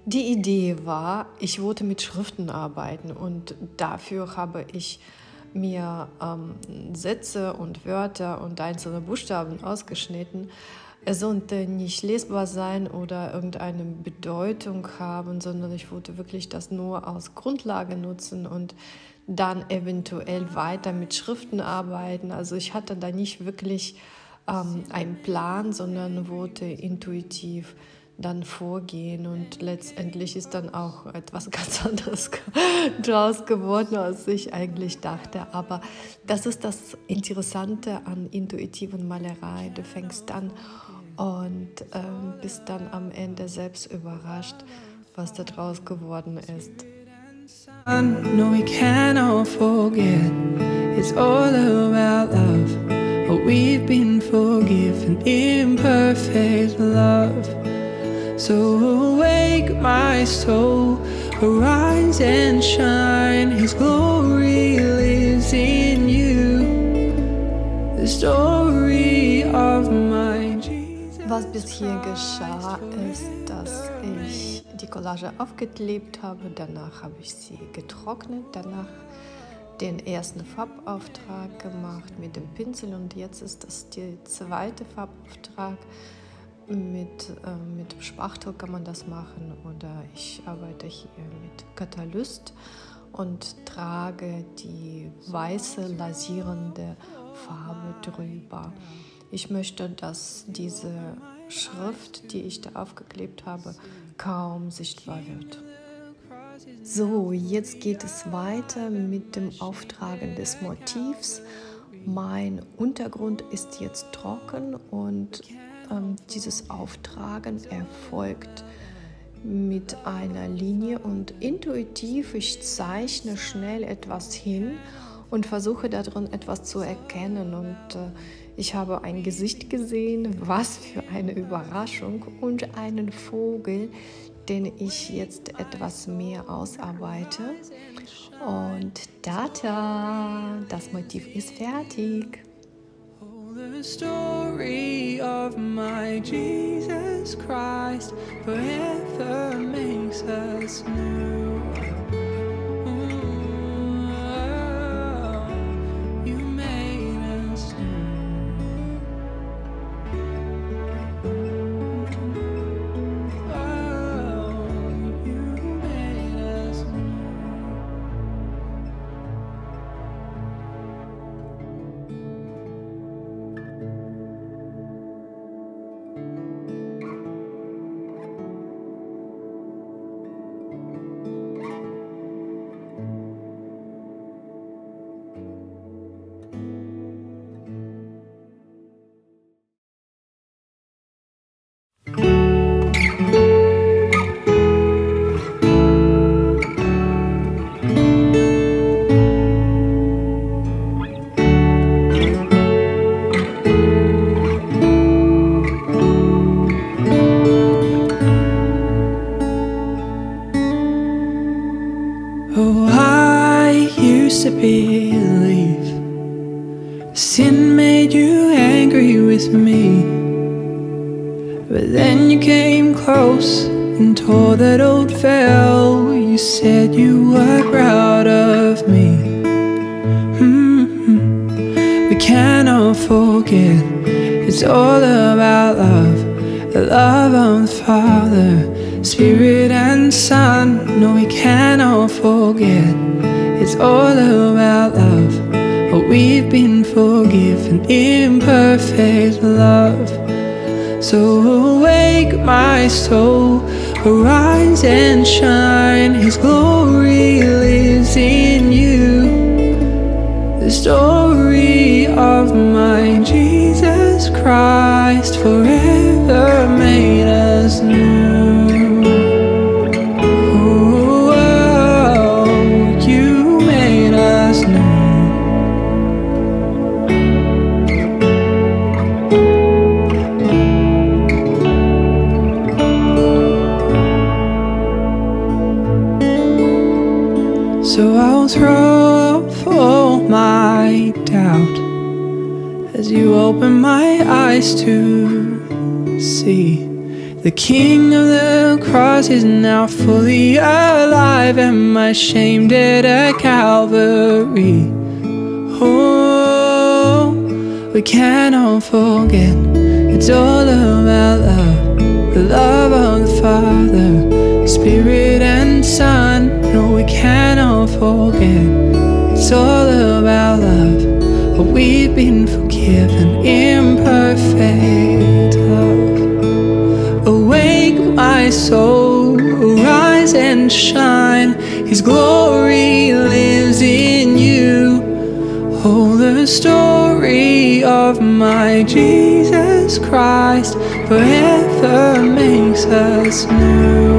Die Idee war, ich wollte mit Schriften arbeiten und dafür habe ich mir Sätze und Wörter und einzelne Buchstaben ausgeschnitten. Es sollte nicht lesbar sein oder irgendeine Bedeutung haben, sondern ich wollte wirklich das nur als Grundlage nutzen und dann eventuell weiter mit Schriften arbeiten. Also ich hatte da nicht wirklich einen Plan, sondern wollte intuitiv dann vorgehen und letztendlich ist dann auch etwas ganz anderes draus geworden, als ich eigentlich dachte. Aber das ist das Interessante an intuitiven Malerei. Du fängst an und bist dann am Ende selbst überrascht, was da draus geworden ist. No, we cannot forget. It's all about love. Oh, we've been forgiven in perfect love. So awake, my soul, arise and shine. His glory lives in you. The story of my Jesus. Was bis hier geschah, ist, dass ich die Collage aufgeklebt habe. Danach habe ich sie getrocknet. Danach den ersten Farbauftrag gemacht mit dem Pinsel und jetzt ist das der zweite Farbauftrag. Mit dem Spachtel kann man das machen oder ich arbeite hier mit Katalyst und trage die weiße lasierende Farbe drüber. Ich möchte, dass diese Schrift, die ich da aufgeklebt habe, kaum sichtbar wird. So, jetzt geht es weiter mit dem Auftragen des Motivs. Mein Untergrund ist jetzt trocken und dieses Auftragen erfolgt mit einer Linie und intuitiv, ich zeichne schnell etwas hin und versuche darin etwas zu erkennen und ich habe ein Gesicht gesehen, was für eine Überraschung und einen Vogel, den ich jetzt etwas mehr ausarbeite und tada, das Motiv ist fertig. The story of my Jesus Christ forever makes us new. You made us new. You made us new. Oh, I used to believe sin made you angry with me, but then you came close and tore that old veil. You said you were proud of me. We cannot forget, it's all about love, the love of the Father, Spirit and Son. No, we cannot forget, it's all about love. Oh, we've been forgiven in perfect love. So awake, my soul, arise and shine. His glory lives in you. The story of my Jesus Christ forever made us new. So I'll throw off all my doubt as you open my eyes to see The King of the cross is now fully alive, and my shame dead at Calvary. Oh, we cannot forget, it's all about love, the love of the Father, Spirit and Son. No, we cannot forget, it's all about love, but we've been forgiven in perfect love. Awake, my soul, arise and shine, His glory lives in you. Oh, the story of my Jesus Christ forever makes us new.